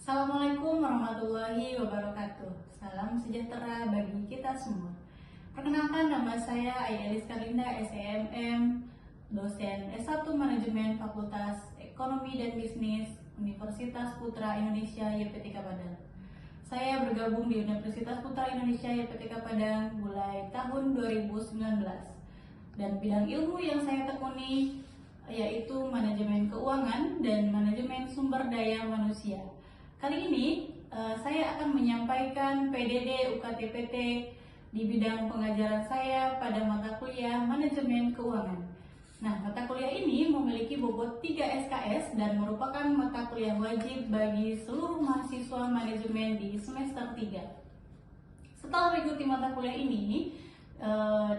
Assalamualaikum warahmatullahi wabarakatuh. Salam sejahtera bagi kita semua. Perkenalkan, nama saya Ailis Kalinda, SEMM, dosen S1 Manajemen Fakultas Ekonomi dan Bisnis Universitas Putra Indonesia YPTK Padang. Saya bergabung di Universitas Putra Indonesia YPTK Padang mulai tahun 2019. Dan bidang ilmu yang saya tekuni yaitu manajemen keuangan dan manajemen sumber daya manusia. Kali ini saya akan menyampaikan PDD UKT-PT di bidang pengajaran saya pada mata kuliah manajemen keuangan. Nah, mata kuliah ini memiliki bobot 3 SKS dan merupakan mata kuliah wajib bagi seluruh mahasiswa manajemen di semester 3. Setelah mengikuti mata kuliah ini,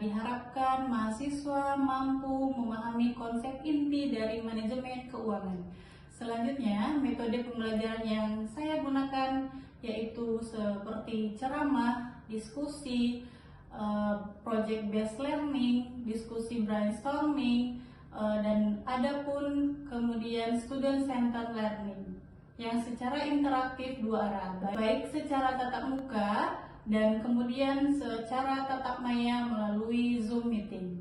diharapkan mahasiswa mampu memahami konsep inti dari manajemen keuangan. Selanjutnya, metode pembelajaran yang saya gunakan yaitu seperti ceramah, diskusi, project based learning, diskusi brainstorming, dan ada pun kemudian student centered learning yang secara interaktif dua arah, baik secara tatap muka dan kemudian secara tatap maya melalui Zoom meeting.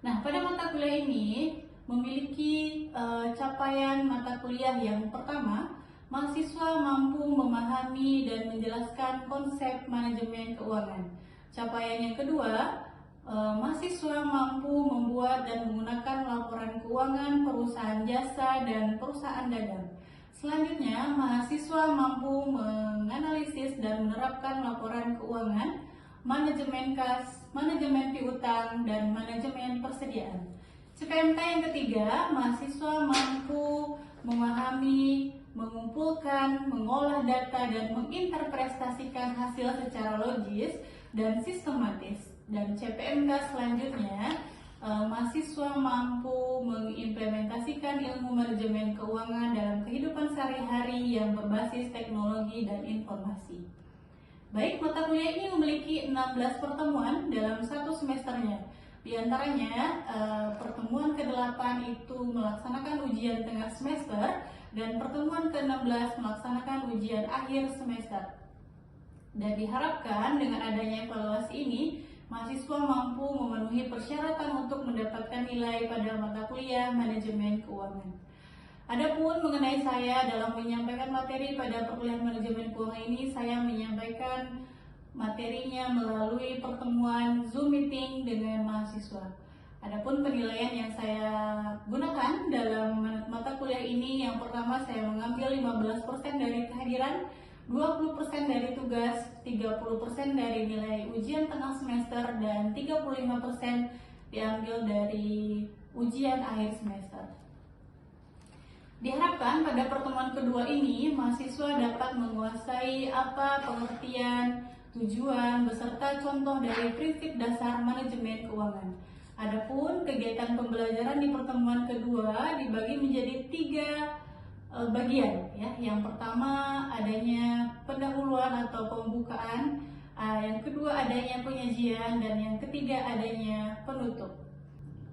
Nah, pada mata kuliah ini memiliki capaian mata kuliah yang pertama, mahasiswa mampu memahami dan menjelaskan konsep manajemen keuangan. Capaian yang kedua, mahasiswa mampu membuat dan menggunakan laporan keuangan perusahaan jasa dan perusahaan dagang. Selanjutnya, mahasiswa mampu menganalisis dan menerapkan laporan keuangan, manajemen kas, manajemen piutang, dan manajemen persediaan. CPMK yang ketiga, mahasiswa mampu memahami, mengumpulkan, mengolah data, dan menginterpretasikan hasil secara logis dan sistematis. Dan CPMK selanjutnya, mahasiswa mampu mengimplementasikan ilmu manajemen keuangan dalam kehidupan sehari-hari yang berbasis teknologi dan informasi. Baik, mata kuliah ini memiliki 16 pertemuan dalam satu semesternya. Di antaranya, pertemuan ke-8 itu melaksanakan ujian tengah semester dan pertemuan ke-16 melaksanakan ujian akhir semester. Dan diharapkan dengan adanya evaluasi ini, mahasiswa mampu memenuhi persyaratan untuk mendapatkan nilai pada mata kuliah manajemen keuangan. Adapun mengenai saya dalam menyampaikan materi pada perkuliahan manajemen keuangan ini, saya menyampaikan materinya melalui pertemuan Zoom meeting dengan mahasiswa. Adapun penilaian yang saya gunakan dalam mata kuliah ini, yang pertama saya mengambil 15% dari kehadiran, 20% dari tugas, 30% dari nilai ujian tengah semester, dan 35% diambil dari ujian akhir semester. Diharapkan pada pertemuan kedua ini, mahasiswa dapat menguasai apa pengertian, tujuan, beserta contoh dari prinsip dasar manajemen keuangan. Adapun kegiatan pembelajaran di pertemuan kedua dibagi menjadi 3 bagian. Ya. Yang pertama adanya pendahuluan atau pembukaan, yang kedua adanya penyajian, dan yang ketiga adanya penutup.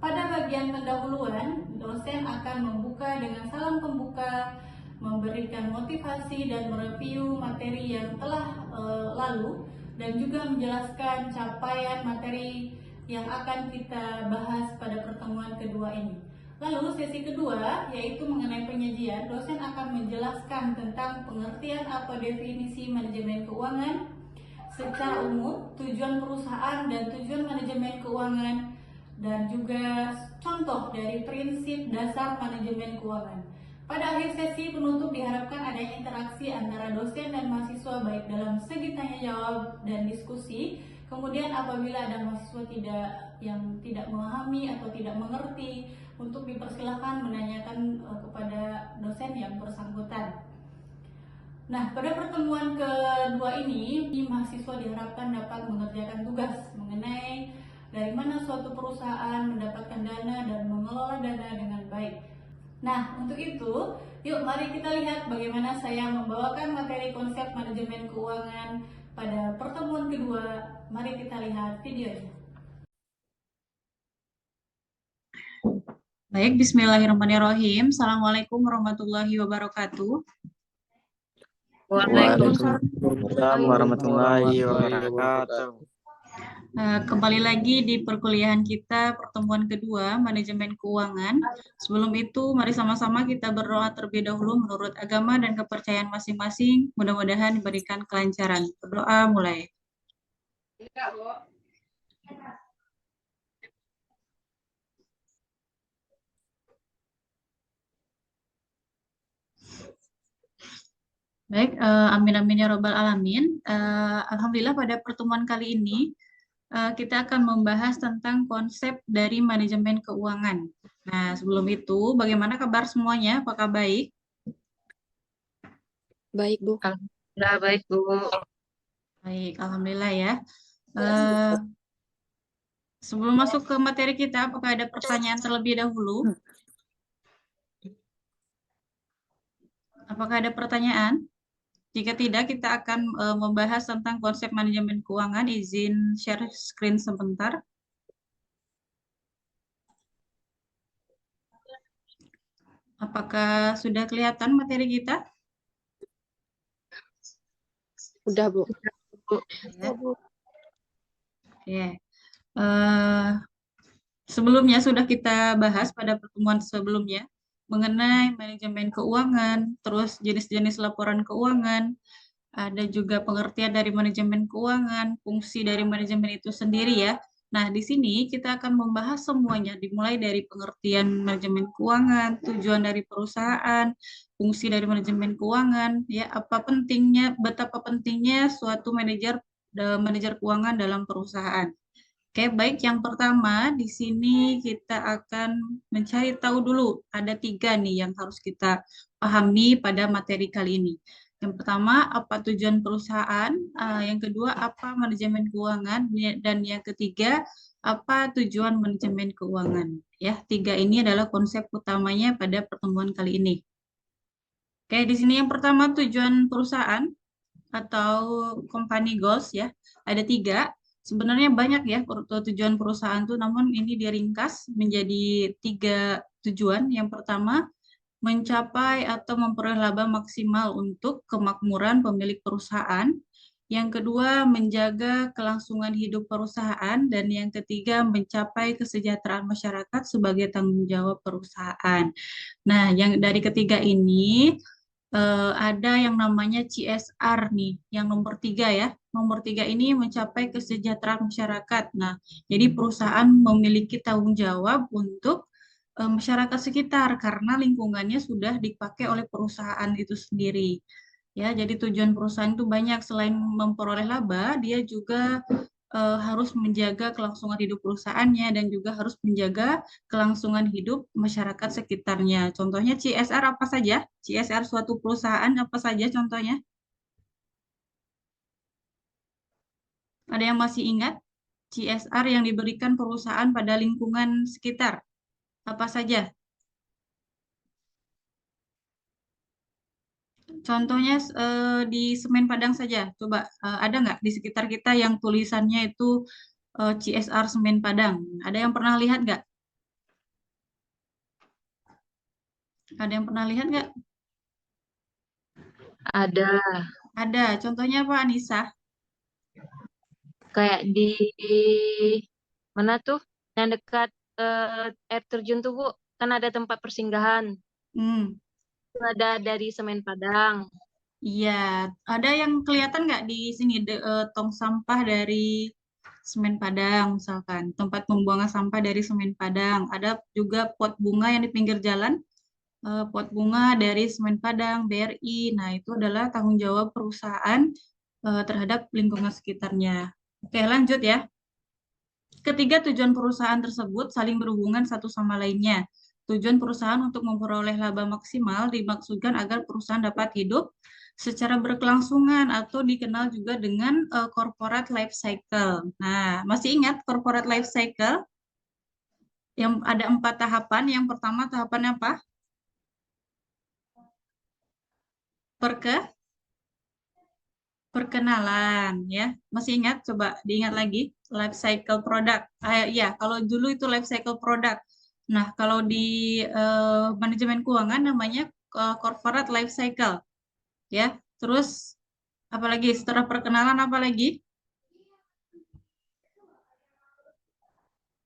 Pada bagian pendahuluan, dosen akan membuka dengan salam pembuka, memberikan motivasi dan mereview materi yang telah lalu, dan juga menjelaskan capaian materi yang akan kita bahas pada pertemuan kedua ini. Lalu sesi kedua, yaitu mengenai penyajian, dosen akan menjelaskan tentang pengertian atau definisi manajemen keuangan secara umum, tujuan perusahaan dan tujuan manajemen keuangan, dan juga contoh dari prinsip dasar manajemen keuangan. Pada akhir sesi penutup diharapkan adanya interaksi antara dosen dan mahasiswa baik dalam segi tanya jawab dan diskusi. Kemudian apabila ada mahasiswa yang tidak memahami atau tidak mengerti, untuk dipersilakan menanyakan kepada dosen yang bersangkutan. Nah, pada pertemuan kedua ini, mahasiswa diharapkan dapat mengerjakan tugas mengenai dari mana suatu perusahaan mendapatkan dana dan mengelola dana dengan baik. Nah, untuk itu, yuk mari kita lihat bagaimana saya membawakan materi konsep manajemen keuangan pada pertemuan kedua. Mari kita lihat videonya. Baik, bismillahirrahmanirrahim. Assalamualaikum warahmatullahi wabarakatuh. Waalaikumsalam warahmatullahi wabarakatuh. Kembali lagi di perkuliahan kita pertemuan kedua manajemen keuangan. Sebelum itu mari sama-sama kita berdoa terlebih dahulu menurut agama dan kepercayaan masing-masing. Mudah-mudahan diberikan kelancaran. Berdoa mulai. Baik, amin amin ya robbal alamin. Alhamdulillah pada pertemuan kali ini kita akan membahas tentang konsep dari manajemen keuangan. Nah, sebelum itu, bagaimana kabar semuanya? Apakah baik? Baik, Bu. Alhamdulillah baik, Bu. Baik, alhamdulillah ya. Sebelum masuk ke materi kita, apakah ada pertanyaan terlebih dahulu? Apakah ada pertanyaan? Jika tidak, kita akan membahas tentang konsep manajemen keuangan. Izin share screen sebentar. Apakah sudah kelihatan materi kita? Udah, Bu. Ya. Oke. Sebelumnya sudah kita bahas pada pertemuan sebelumnya mengenai manajemen keuangan, terus jenis-jenis laporan keuangan, ada juga pengertian dari manajemen keuangan, fungsi dari manajemen itu sendiri ya. Nah, di sini kita akan membahas semuanya, dimulai dari pengertian manajemen keuangan, tujuan dari perusahaan, fungsi dari manajemen keuangan, ya, apa pentingnya, betapa pentingnya suatu manajer keuangan dalam perusahaan. Oke, baik. Yang pertama, di sini kita akan mencari tahu dulu. Ada 3 nih yang harus kita pahami pada materi kali ini. Yang pertama, apa tujuan perusahaan? Yang kedua, apa manajemen keuangan? Dan yang ketiga, apa tujuan manajemen keuangan? Ya, 3 ini adalah konsep utamanya pada pertemuan kali ini. Oke, di sini yang pertama tujuan perusahaan atau company goals ya. Ada 3. Sebenarnya banyak ya tujuan perusahaan tuh, namun ini diringkas menjadi 3 tujuan. Yang pertama, mencapai atau memperoleh laba maksimal untuk kemakmuran pemilik perusahaan. Yang kedua, menjaga kelangsungan hidup perusahaan. Dan yang ketiga, mencapai kesejahteraan masyarakat sebagai tanggung jawab perusahaan. Nah, yang dari ketiga ini, ada yang namanya CSR nih, yang nomor 3 ya. Nomor 3 ini mencapai kesejahteraan masyarakat. Nah, jadi perusahaan memiliki tanggung jawab untuk masyarakat sekitar karena lingkungannya sudah dipakai oleh perusahaan itu sendiri. Ya, jadi tujuan perusahaan itu banyak. Selain memperoleh laba, dia juga harus menjaga kelangsungan hidup perusahaannya dan juga harus menjaga kelangsungan hidup masyarakat sekitarnya. Contohnya CSR apa saja? CSR suatu perusahaan apa saja contohnya? Ada yang masih ingat? CSR yang diberikan perusahaan pada lingkungan sekitar. Apa saja? Contohnya di Semen Padang saja. Coba ada nggak di sekitar kita yang tulisannya itu CSR Semen Padang? Ada yang pernah lihat nggak? Ada yang pernah lihat nggak? Ada Ada. Contohnya apa, Anissa? kayak di mana tuh? Yang dekat air terjun tuh, Bu. Kan ada tempat persinggahan. Hmm. Itu ada dari Semen Padang. Iya, ada yang kelihatan nggak di sini tong sampah dari Semen Padang misalkan, tempat pembuangan sampah dari Semen Padang. Ada juga pot bunga yang di pinggir jalan, pot bunga dari Semen Padang, BRI. Nah, itu adalah tanggung jawab perusahaan terhadap lingkungan sekitarnya. Oke, lanjut ya. Ketiga, tujuan perusahaan tersebut saling berhubungan satu sama lainnya. Tujuan perusahaan untuk memperoleh laba maksimal dimaksudkan agar perusahaan dapat hidup secara berkelangsungan atau dikenal juga dengan corporate life cycle. Nah, masih ingat corporate life cycle? Yang ada 4 tahapan. Yang pertama tahapan apa? Perkenalan ya. Masih ingat? Coba diingat lagi. Life cycle product. Ya, kalau dulu itu life cycle product. Nah, kalau di manajemen keuangan namanya corporate life cycle. Ya, Terus apalagi setelah perkenalan apa lagi?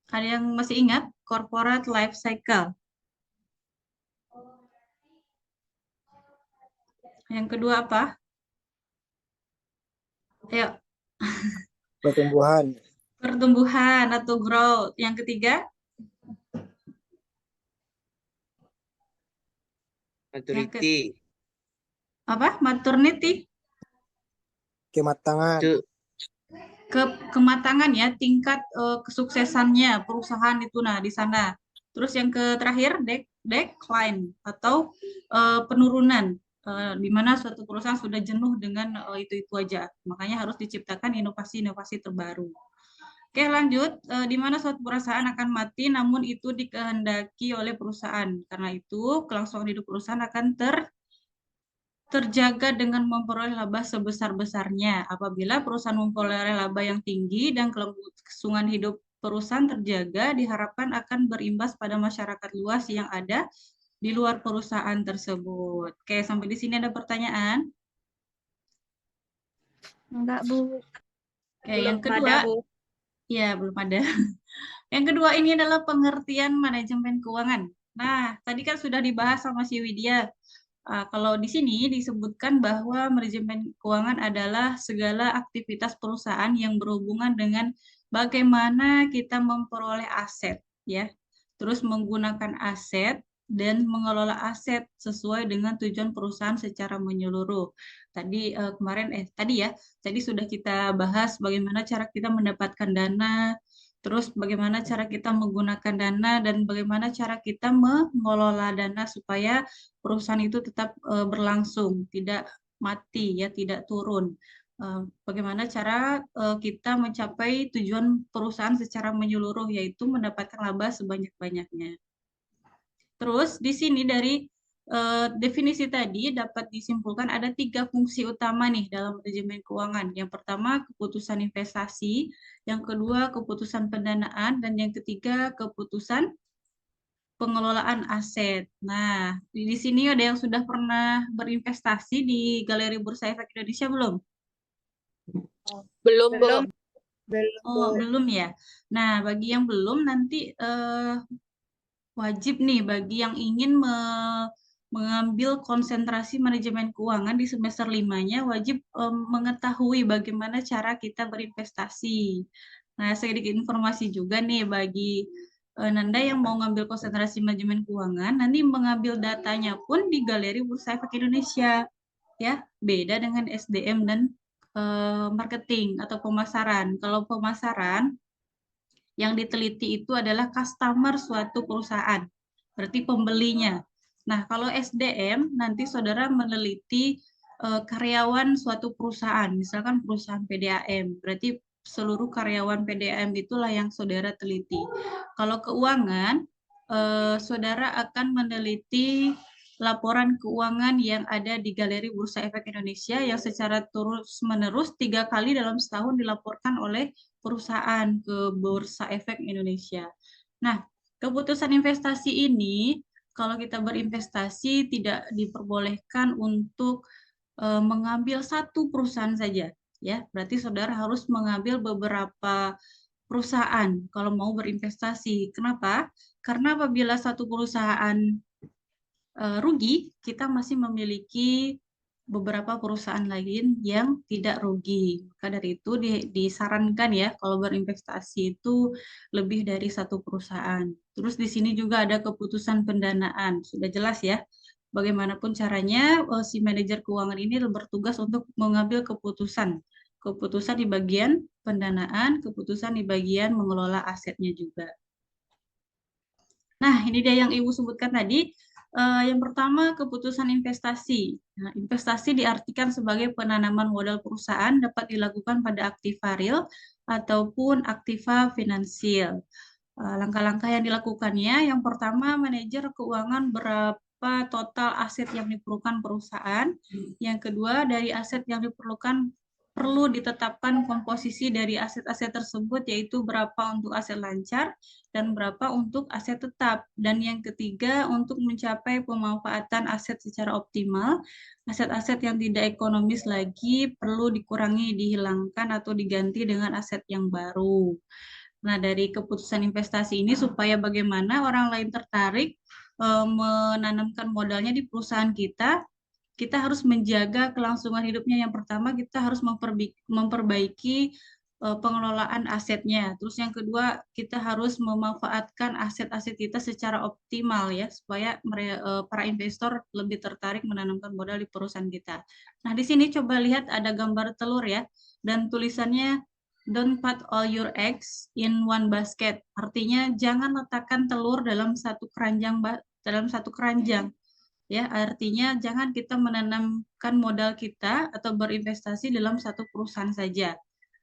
Ada yang masih ingat corporate life cycle? Yang kedua apa? Ayo, Pertumbuhan, pertumbuhan atau growth. Yang ketiga? maturity, Apa? Maternity? kematangan, itu Kematangan ya, tingkat kesuksesannya perusahaan itu. Nah, di sana. Terus yang terakhir, decline atau penurunan. Di mana suatu perusahaan sudah jenuh dengan itu-itu aja. Makanya harus diciptakan inovasi-inovasi terbaru. Oke, lanjut. Di mana suatu perusahaan akan mati, namun itu dikehendaki oleh perusahaan. Karena itu, kelangsungan hidup perusahaan akan terjaga dengan memperoleh laba sebesar-besarnya. Apabila perusahaan memperoleh laba yang tinggi dan kelangsungan hidup perusahaan terjaga, diharapkan akan berimbas pada masyarakat luas yang ada di luar perusahaan tersebut. Oke, sampai di sini ada pertanyaan? Enggak, Bu. Oke, yang kedua, ya belum ada. Yang kedua ini adalah pengertian manajemen keuangan. Nah, tadi kan sudah dibahas sama si Widya. Kalau di sini disebutkan bahwa manajemen keuangan adalah segala aktivitas perusahaan yang berhubungan dengan bagaimana kita memperoleh aset, ya. Terus menggunakan aset dan mengelola aset sesuai dengan tujuan perusahaan secara menyeluruh. Tadi sudah kita bahas bagaimana cara kita mendapatkan dana, terus bagaimana cara kita menggunakan dana dan bagaimana cara kita mengelola dana supaya perusahaan itu tetap berlangsung, tidak mati ya, tidak turun. Bagaimana cara kita mencapai tujuan perusahaan secara menyeluruh, yaitu mendapatkan laba sebanyak-banyaknya. Terus di sini dari definisi tadi dapat disimpulkan ada 3 fungsi utama nih dalam manajemen keuangan. Yang pertama keputusan investasi, yang kedua keputusan pendanaan, dan yang ketiga keputusan pengelolaan aset. Nah, di sini ada yang sudah pernah berinvestasi di Galeri Bursa Efek Indonesia belum? Belum, Bu. Oh, belum ya. Nah, bagi yang belum nanti wajib nih bagi yang ingin mengambil konsentrasi manajemen keuangan di semester 5-nya wajib mengetahui bagaimana cara kita berinvestasi. Nah, sedikit informasi juga nih bagi Nanda yang mau ngambil konsentrasi manajemen keuangan, nanti mengambil datanya pun di Galeri Bursa Efek Indonesia. Ya, beda dengan SDM dan marketing atau pemasaran. Kalau pemasaran yang diteliti itu adalah customer suatu perusahaan, berarti pembelinya. Nah, kalau SDM nanti saudara meneliti karyawan suatu perusahaan, misalkan perusahaan PDAM, berarti seluruh karyawan PDAM itulah yang saudara teliti. Kalau keuangan, saudara akan meneliti laporan keuangan yang ada di Galeri Bursa Efek Indonesia yang secara terus-menerus 3 kali dalam setahun dilaporkan oleh perusahaan ke Bursa Efek Indonesia. Nah, keputusan investasi ini, kalau kita berinvestasi tidak diperbolehkan untuk mengambil satu perusahaan saja, ya. Berarti saudara harus mengambil beberapa perusahaan kalau mau berinvestasi. Kenapa? Karena apabila satu perusahaan rugi, kita masih memiliki beberapa perusahaan lain yang tidak rugi. Maka dari itu disarankan ya kalau berinvestasi itu lebih dari satu perusahaan. Terus di sini juga ada keputusan pendanaan. Sudah jelas ya. Bagaimanapun caranya si manajer keuangan ini bertugas untuk mengambil keputusan. Keputusan di bagian pendanaan, keputusan di bagian mengelola asetnya juga. Nah, ini dia yang Ibu sebutkan tadi. Yang pertama, keputusan investasi. Nah, investasi diartikan sebagai penanaman modal perusahaan dapat dilakukan pada aktiva real ataupun aktiva finansial. Langkah-langkah yang dilakukannya, yang pertama, manajer keuangan berapa total aset yang diperlukan perusahaan. Yang kedua, dari aset yang diperlukan perlu ditetapkan komposisi dari aset-aset tersebut, yaitu berapa untuk aset lancar dan berapa untuk aset tetap. Dan yang ketiga, untuk mencapai pemanfaatan aset secara optimal, aset-aset yang tidak ekonomis lagi perlu dikurangi, dihilangkan, atau diganti dengan aset yang baru. Nah, dari keputusan investasi ini supaya bagaimana orang lain tertarik menanamkan modalnya di perusahaan kita harus menjaga kelangsungan hidupnya. Yang pertama, kita harus memperbaiki pengelolaan asetnya. Terus yang kedua, kita harus memanfaatkan aset-aset kita secara optimal ya, supaya para investor lebih tertarik menanamkan modal di perusahaan kita. Nah, di sini coba lihat ada gambar telur ya, dan tulisannya don't put all your eggs in one basket. Artinya jangan letakkan telur dalam satu keranjang. Ya, artinya jangan kita menanamkan modal kita atau berinvestasi dalam satu perusahaan saja.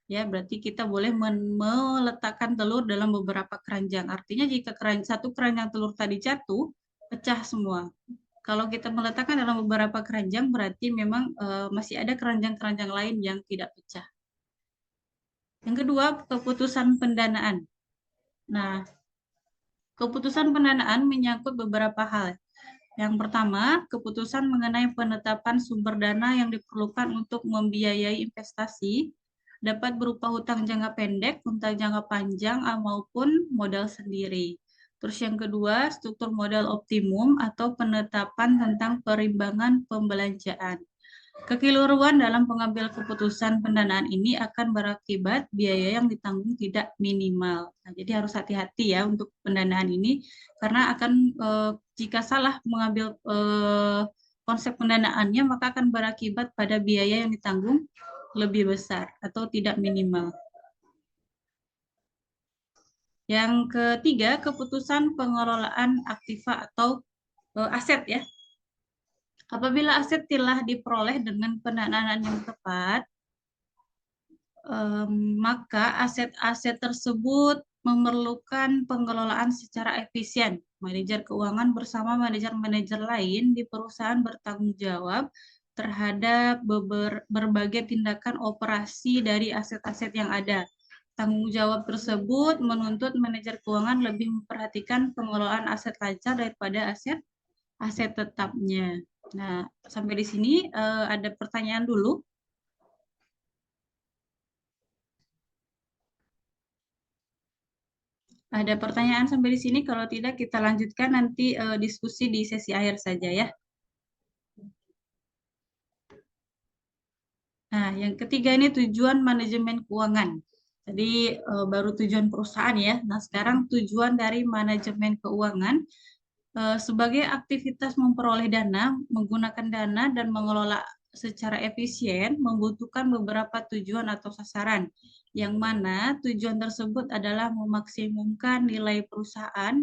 Ya, berarti kita boleh meletakkan telur dalam beberapa keranjang. Artinya jika satu keranjang telur tadi jatuh, pecah semua. Kalau kita meletakkan dalam beberapa keranjang, berarti memang masih ada keranjang-keranjang lain yang tidak pecah. Yang kedua, keputusan pendanaan. Nah, keputusan pendanaan menyangkut beberapa hal. Yang pertama, keputusan mengenai penetapan sumber dana yang diperlukan untuk membiayai investasi dapat berupa hutang jangka pendek, hutang jangka panjang, maupun modal sendiri. Terus yang kedua, struktur modal optimum atau penetapan tentang perimbangan pembelanjaan. Kekeliruan dalam pengambil keputusan pendanaan ini akan berakibat biaya yang ditanggung tidak minimal. Nah, jadi harus hati-hati ya untuk pendanaan ini, karena akan jika salah mengambil konsep pendanaannya, maka akan berakibat pada biaya yang ditanggung lebih besar atau tidak minimal. Yang ketiga, keputusan pengelolaan aktiva atau aset ya. Apabila aset telah diperoleh dengan pendanaan yang tepat, maka aset-aset tersebut memerlukan pengelolaan secara efisien. Manajer keuangan bersama manajer-manajer lain di perusahaan bertanggung jawab terhadap berbagai tindakan operasi dari aset-aset yang ada. Tanggung jawab tersebut menuntut manajer keuangan lebih memperhatikan pengelolaan aset lancar daripada aset tetapnya. Nah, sampai di sini ada pertanyaan dulu. Ada pertanyaan sampai di sini? Kalau tidak, kita lanjutkan nanti diskusi di sesi akhir saja ya. Nah, yang ketiga ini tujuan manajemen keuangan. Tadi baru tujuan perusahaan ya. Nah, sekarang tujuan dari manajemen keuangan sebagai aktivitas memperoleh dana, menggunakan dana, dan mengelola secara efisien membutuhkan beberapa tujuan atau sasaran, yang mana tujuan tersebut adalah memaksimumkan nilai perusahaan,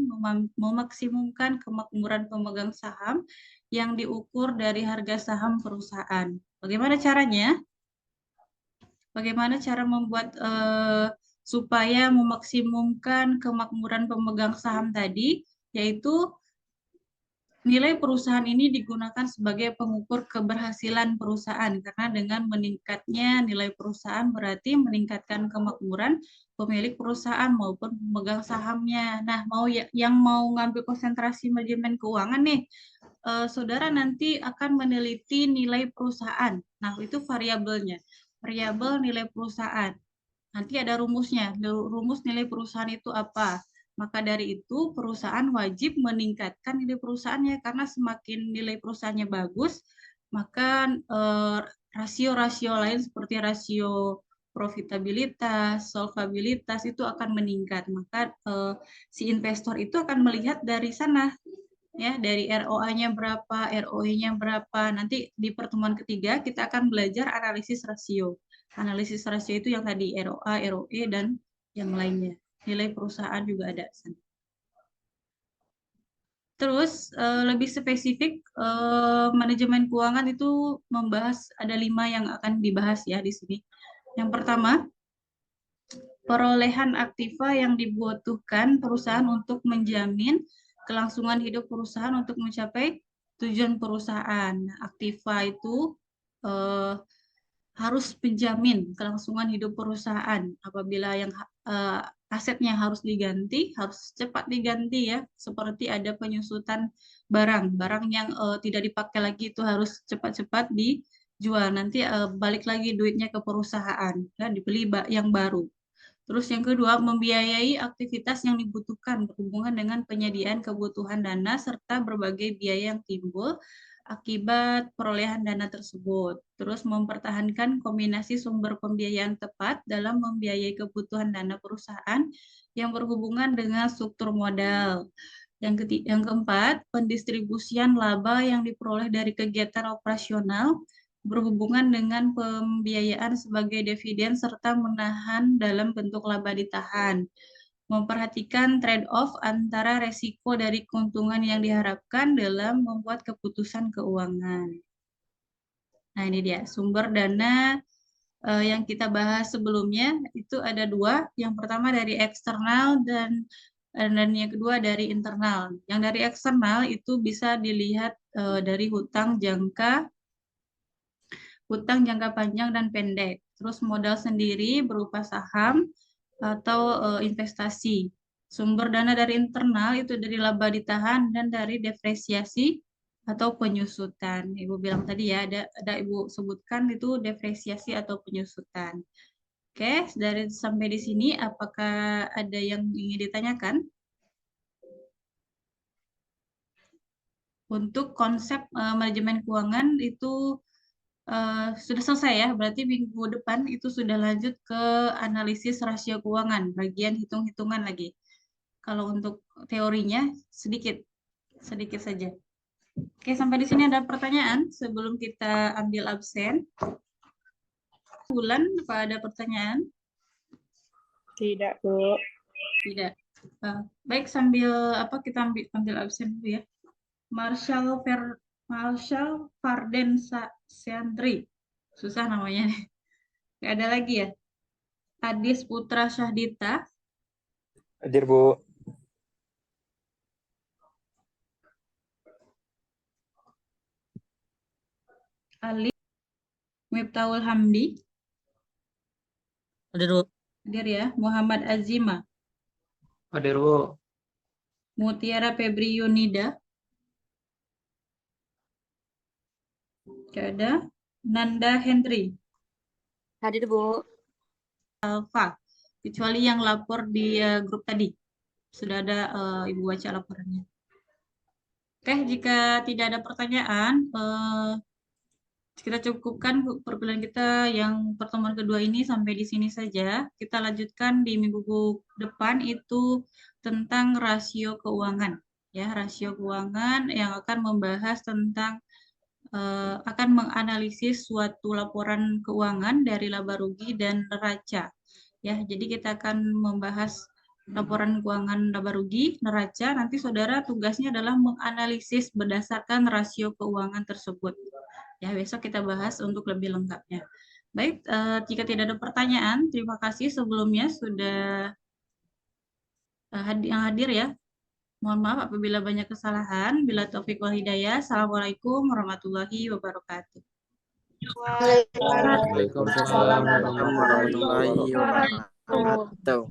memaksimumkan kemakmuran pemegang saham yang diukur dari harga saham perusahaan. Bagaimana caranya? Bagaimana cara membuat supaya memaksimumkan kemakmuran pemegang saham tadi, yaitu nilai perusahaan ini digunakan sebagai pengukur keberhasilan perusahaan, karena dengan meningkatnya nilai perusahaan berarti meningkatkan kemakmuran pemilik perusahaan maupun pemegang sahamnya. Nah, yang mau ngambil konsentrasi manajemen keuangan nih, saudara nanti akan meneliti nilai perusahaan. Nah, itu variabelnya, variabel nilai perusahaan. Nanti ada rumusnya, rumus nilai perusahaan itu apa? Maka dari itu perusahaan wajib meningkatkan nilai perusahaannya, karena semakin nilai perusahaannya bagus, maka rasio-rasio lain seperti rasio profitabilitas, solvabilitas itu akan meningkat. Maka si investor itu akan melihat dari sana ya, dari ROA-nya berapa, ROE-nya berapa. Nanti di pertemuan ketiga kita akan belajar analisis rasio. Analisis rasio itu yang tadi ROA, ROE, dan yang lainnya. Nilai perusahaan juga ada. Terus lebih spesifik, manajemen keuangan itu membahas ada 5 yang akan dibahas ya di sini. Yang pertama, perolehan aktiva yang dibutuhkan perusahaan untuk menjamin kelangsungan hidup perusahaan untuk mencapai tujuan perusahaan. Aktiva itu harus penjamin kelangsungan hidup perusahaan. Apabila yang asetnya harus diganti, harus cepat diganti ya. Seperti ada penyusutan barang yang tidak dipakai lagi itu harus cepat-cepat dijual. Nanti balik lagi duitnya ke perusahaan, ya, dibeli yang baru. Terus yang kedua, membiayai aktivitas yang dibutuhkan berhubungan dengan penyediaan kebutuhan dana serta berbagai biaya yang timbul akibat perolehan dana tersebut. Terus mempertahankan kombinasi sumber pembiayaan tepat dalam membiayai kebutuhan dana perusahaan yang berhubungan dengan struktur modal. Yang keempat, pendistribusian laba yang diperoleh dari kegiatan operasional berhubungan dengan pembiayaan sebagai dividen serta menahan dalam bentuk laba ditahan. Memperhatikan trade-off antara resiko dari keuntungan yang diharapkan dalam membuat keputusan keuangan. Nah, ini dia sumber dana yang kita bahas sebelumnya itu ada dua. Yang pertama dari eksternal dan yang kedua dari internal. Yang dari eksternal itu bisa dilihat dari hutang jangka panjang dan pendek. Terus modal sendiri berupa saham atau investasi. Sumber dana dari internal itu dari laba ditahan dan dari depresiasi atau penyusutan. Ibu bilang tadi ya, ada Ibu sebutkan itu depresiasi atau penyusutan. Oke, dari sampai di sini apakah ada yang ingin ditanyakan? Untuk konsep manajemen keuangan itu sudah selesai ya, berarti minggu depan itu sudah lanjut ke analisis rasio keuangan, bagian hitung-hitungan lagi. Kalau untuk teorinya sedikit saja. Oke, sampai di sini ada pertanyaan sebelum kita ambil absen. Bulan, apa ada pertanyaan? Tidak, Bu. Tidak. Baik, sambil kita ambil absen dulu ya. Marshall Farden Seandri. Susah namanya. Nggak ada lagi ya. Adis Putra Syahdita. Hadir, Bu. Ali Miftahul Hamdi. Hadir, Bu. Hadir ya. Muhammad Azima. Hadir, Bu. Mutiara Febri Yunida. Nggak ada. Nanda Henry. Hadir, Bu. Alfa. Kecuali yang lapor di grup tadi. Sudah ada Ibu baca laporannya. Oke, jika tidak ada pertanyaan, kita cukupkan perkuliahan kita yang pertemuan kedua ini sampai di sini saja. Kita lanjutkan di minggu depan itu tentang rasio keuangan. Ya, rasio keuangan yang akan membahas tentang akan menganalisis suatu laporan keuangan dari laba rugi dan neraca. Ya, jadi kita akan membahas laporan keuangan laba rugi, neraca. Nanti saudara tugasnya adalah menganalisis berdasarkan rasio keuangan tersebut. Ya, besok kita bahas untuk lebih lengkapnya. Baik, jika tidak ada pertanyaan, terima kasih sebelumnya sudah yang hadir ya. Mohon maaf apabila banyak kesalahan. Bila taufik wal hidayah. Assalamualaikum warahmatullahi wabarakatuh. Waalaikumsalam warahmatullahi wabarakatuh. Tahu.